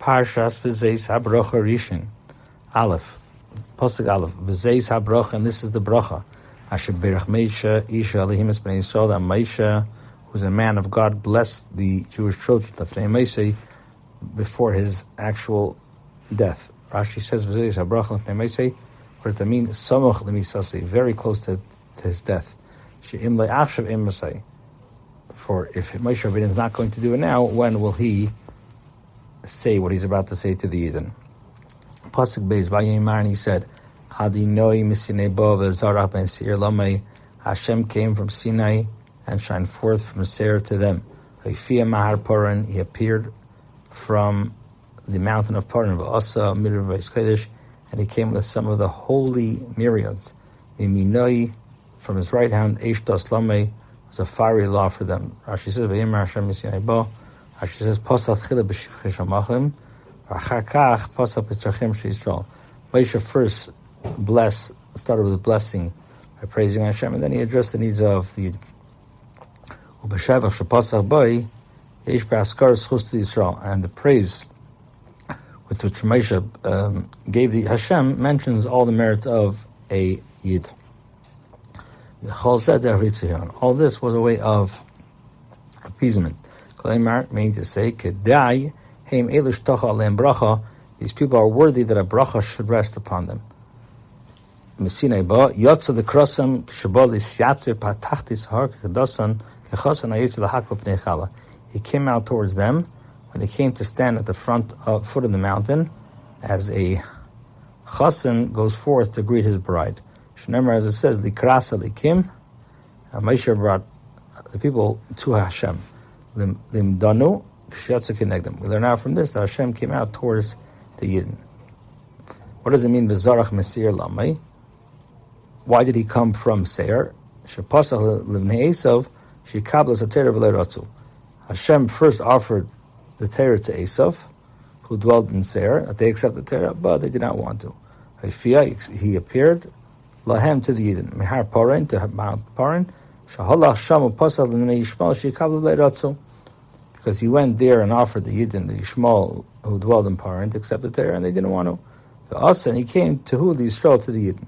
Parshas Vezot-Habrachah Rishon, Aleph, Pasuk Aleph, Vezot-Habrachah, and this is the bracha. Asher berach Moshe Isha Elohim es bnei Yisrael, that Moshe, who's a man of God, blessed the Jewish children Lefnei Moshe before his actual death. Rashi says Vezot-Habrachah Lefnei Moshe. What does that mean? Samoch lemisasei, very close to his death. She'im le'achshav im masei. For if Moshe Rabbeinu is not going to do it now, when will he say what he's about to say to the Yidden? Pasuk Beis Vayimar, and he said, Adinoi misinei bo v'zarach ben seir lamei. Hashem came from Sinai and shined forth from Seir to them. Hifia mahar Paran, he appeared from the mountain of Paran, v'asa midr v'is and he came with some of the holy myriads. Miminoi, from his right hand, Eshtos lamei, was a fiery law for them. Rashi says, Vayimar Hashem misinei bo. Rashi says, Pasal tchila b'shivchei shamachim, v'achar kach pasal b'tzachim she'Yisrael. Moshe first started with blessing by praising Hashem, and then he addressed the needs of the Ubeshevach shepasal boi yesh b'askar schus to Yisrael, and the praise with which Moshe gave the Hashem mentions all the merits of a Yid. All this was a way of appeasement. Meaning to say, these people are worthy that a bracha should rest upon them. He came out towards them when they came to stand at the foot of the mountain, as a chasen goes forth to greet his bride. As it says, Moshe brought the people to Hashem. Limdanu kshyatzu kinegdem. We learn out from this that Hashem came out towards the Yidden. What does it mean, v'zarach mesir lamei? Why did he come from Seir? Shepasach livnei Esav shekablu satera v'lei ratzu. Hashem first offered the Torah to Esav, who dwelled in Seir, that they accepted the Torah, but they did not want to. He appeared lahem to the Yidden, mehar Paran, to Mount Paran, shahalach shamu pasach livnei Yishmael shekablu v'lei ratzu. Because he went there and offered the Yidden, the Yishmael, who dwelled in Paran, to accept the Torah, and they didn't want to. And he came to who? The Yisrael, to the Yidden.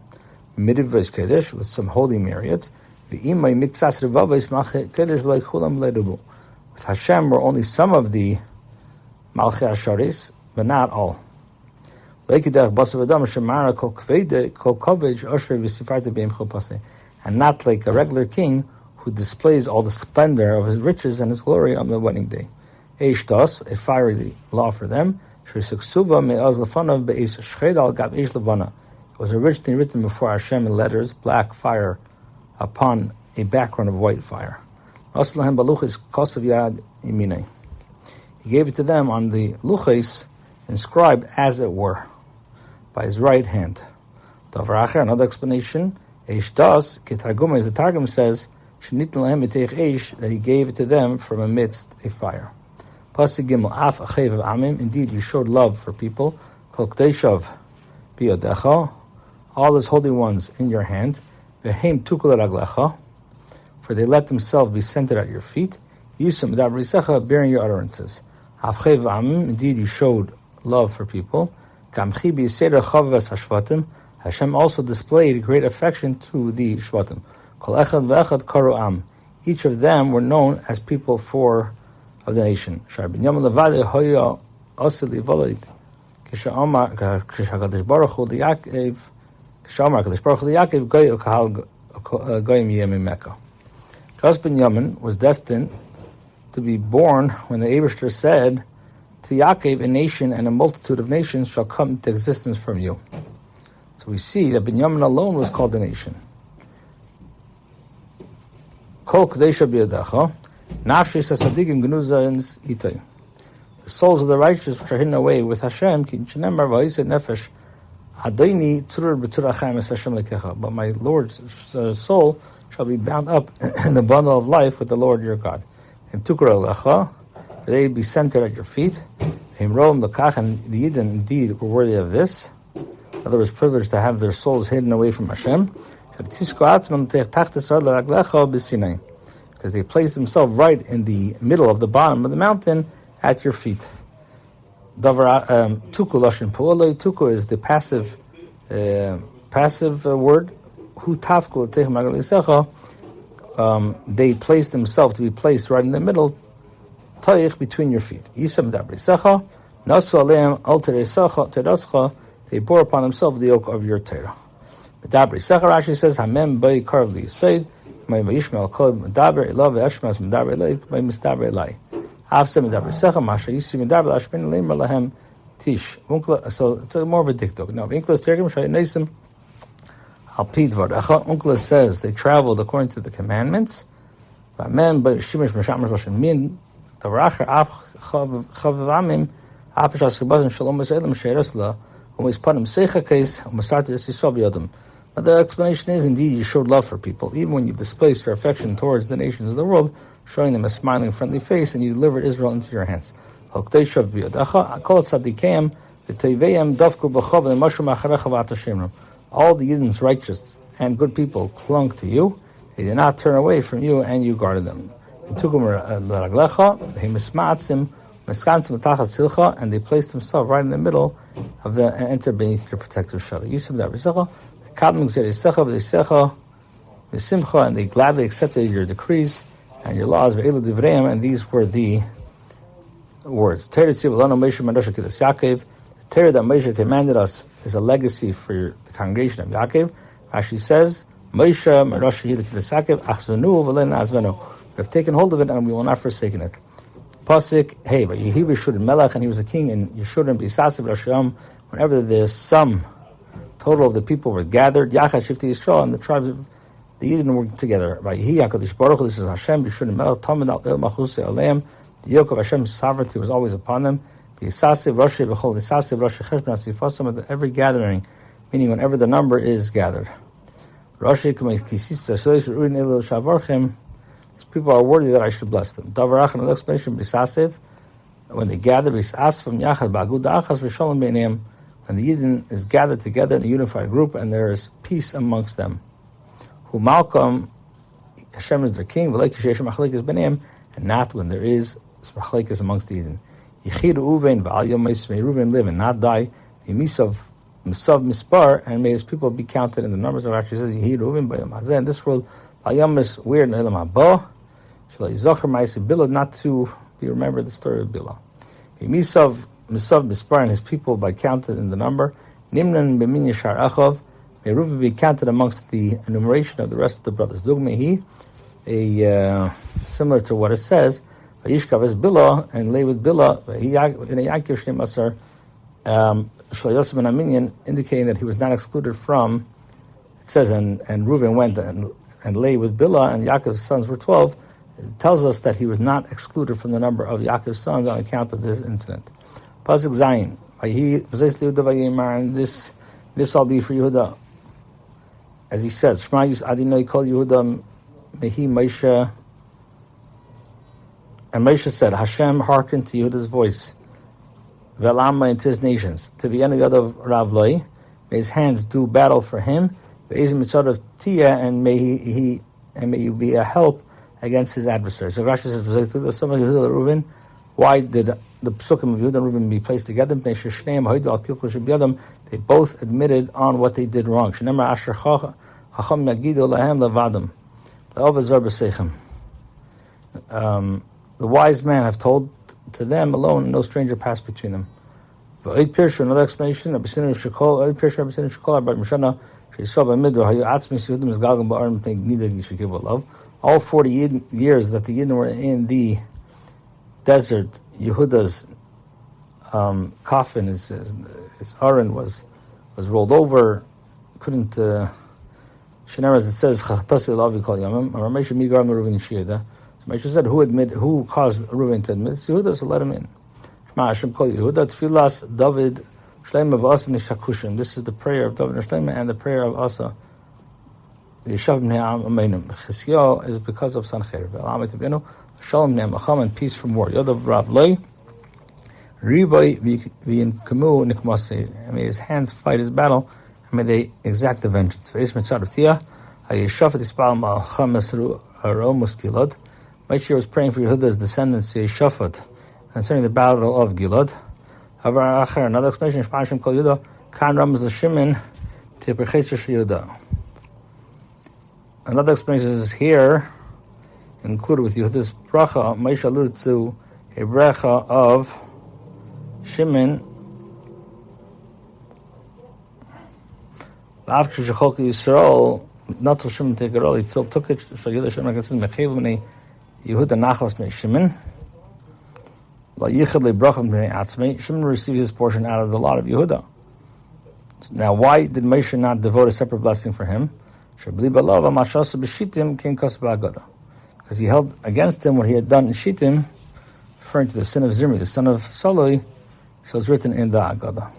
Midivres Kedesh, with some holy myriads. With Hashem were only some of the Malchei Asharis, but not all. And not like a regular king who displays all the splendor of his riches and his glory on the wedding day. Eshtos, a fiery law for them. It was originally written before Hashem in letters, black fire upon a background of white fire. He gave it to them on the luchis, inscribed as it were, by his right hand. Another explanation, Eshtos, Ketargum, as the Targum says, that he gave it to them from amidst a fire. Indeed, you showed love for people. All his holy ones in your hand. For they let themselves be centered at your feet. Bearing your utterances. Indeed, you showed love for people. Hashem also displayed great affection to the Shvatim. Each of them were known as people of the nation. Just Binyamin was destined to be born when the Eibishter said to Yaakov, a nation and a multitude of nations shall come into existence from you. So we see that Binyamin alone was called a nation. The souls of the righteous which are hidden away with Hashem, but my Lord's soul shall be bound up in the bundle of life with the Lord your God. For they be centered at your feet. And the Yidden indeed were worthy of this. In other words, privileged to have their souls hidden away from Hashem. Because they placed themselves right in the middle of the bottom of the mountain at your feet. Tuku lashon pu'olei. Tuku is the passive word. Hu tafku l'teich magal yisecha. They placed themselves to be placed right in the middle, toich, between your feet. Yisam dabri secha, nasu aleim al terascha. They bore upon themselves the yoke of your Torah. Dabri secha, Rashi says, hamem bay karv li yisaid, may yishmael kol medaber elav ve'eshmas medaber elay, may mistaber elay. Afsem medaber secha, masha yisi medaber lashmin elim lahem tish. So it's more of a dikdok. Now, Vinklas tergim shay nesim. Unkla says they traveled according to the commandments. When we spun him seicha case, but the explanation is indeed you showed love for people, even when you displaced your affection towards the nations of the world, showing them a smiling, friendly face, and you delivered Israel into your hands. All the Yidden's righteous and good people clung to you. They did not turn away from you, and you guarded them. And they placed themselves right in the middle of the and entered beneath your protective shadow. And they gladly accepted your decrees and your laws. And these were the words. The Torah that Moshe commanded us is a legacy for the congregation of Yaakov. Rashi says, Moshe, we have taken hold of it and we will not forsake it. Pasuk, hey, but Yehi Yeshurun Melech, and he was a king in Yeshurun B'Isasiv Rasham. Whenever the sum total of the people were gathered, Yachad Shifti Yisrael, and the tribes of the Yidden were together. By Yehi HaKadosh Baruch Hu, this is Hashem, Yeshurun Melech, Tamid Al El Machusei Aleim. The yoke of Hashem's sovereignty was always upon them. B'Isasiv Rashi B'Chol Isasiv Rashi Cheshbon Asifasim, at every gathering, meaning whenever the number is gathered. Rashi Kisista Shleish Urin Elo Shavarchem. People are worthy that I should bless them. Davarach, another explanation, B'Isasiv, when they gather, B'Isas from Yachad Ba'agud Achas V'Shalom B'Neim, when the Yidden is gathered together in a unified group and there is peace amongst them. Hu Malcolm, Hashem is their king, V'Leik Yisheshem Machlekes B'Neim, and not when there is Machlekes amongst the Yidden. Yechidu Uvein V'Al Yom May Reuven live and not die. Misav Mispar, and may his people be counted in the numbers of Rashi says Yechidu Uvein B'Yom Hazeh. In this world, V'Yom is weird in Elam Haba. Not to be remembered the story of Bilah. Misav Mispar, and his people by counted in the number. Nimnan B'Min Yashar Achav. May Reuven be counted amongst the enumeration of the rest of the brothers. Dugmehi, similar to what it says. Vayishkav is Bilah, and lay with Bilah. Indicating that he was not excluded from. It says, and Reuven went and lay with Bilah, and Yaakov's sons were 12. It tells us that he was not excluded from the number of Yaakov's sons on account of this incident. Pasuk Zayin, and this all be for Yehuda, as he says, Shema Yis Adinai Kol Yehuda Mehi Moshe. And Moshe said, Hashem hearkened to Yehuda's voice, Ve'lamma and to his nations, to the end of Rav Loi, may his hands do battle for him, and may he be a help against his adversaries. So Rashi says, why did the Psukim of Yehuda and Reuven be placed together? They both admitted on what they did wrong. The wise man have told to them alone, no stranger passed between them. Another explanation, all 40 years that the Yidden were in the desert, Yehuda's coffin, his aron was rolled over, couldn't, Sheneraz, it says, Moshe said, who caused Reuven to admit? It's Yehuda, so let him in. Hashem called Yehuda, Tfilas David Shloime v'Asa b'Nishakushim. This is the prayer of David and Shloime and the prayer of Asa. Yeshav b'nei Amenim. Chizkiyahu is because of Sancheir. Ve'alam etivenu Shalom b'nei Macham, and peace from war. Yodav Rav Loi Rivai v'yinkemu nikmasei. May his hands fight his battle, and may they exact the vengeance. Ve'is mitzad of Tiyah Hayeshafet ispal ma'acham esru aromus gilad. Moshe was praying for Yehuda's descendants, Yeshafat, concerning the battle of Gilad. Another explanation, Shmashim Kol Yehuda, Kan Ramaz Shimon, Tipperchetzer Yehuda. Another explanation is here, included with Yehuda's bracha, Moshe alluded to a bracha of Shimon, after Shechol Yisrael, not to Shimon Tegerol, he still took it, so Yehuda Shimon says, Mechev B'nei Yehuda Nachlas B'nei Shimon, La Yichad LeBracha B'nei Atzmei, Shimon received his portion out of the lot of Yehuda. Now, why did Moshe not devote a separate blessing for him? Because he held against him what he had done in Shittim, referring to the sin of Zimri, the son of Soloi, so it's written in the Agadah.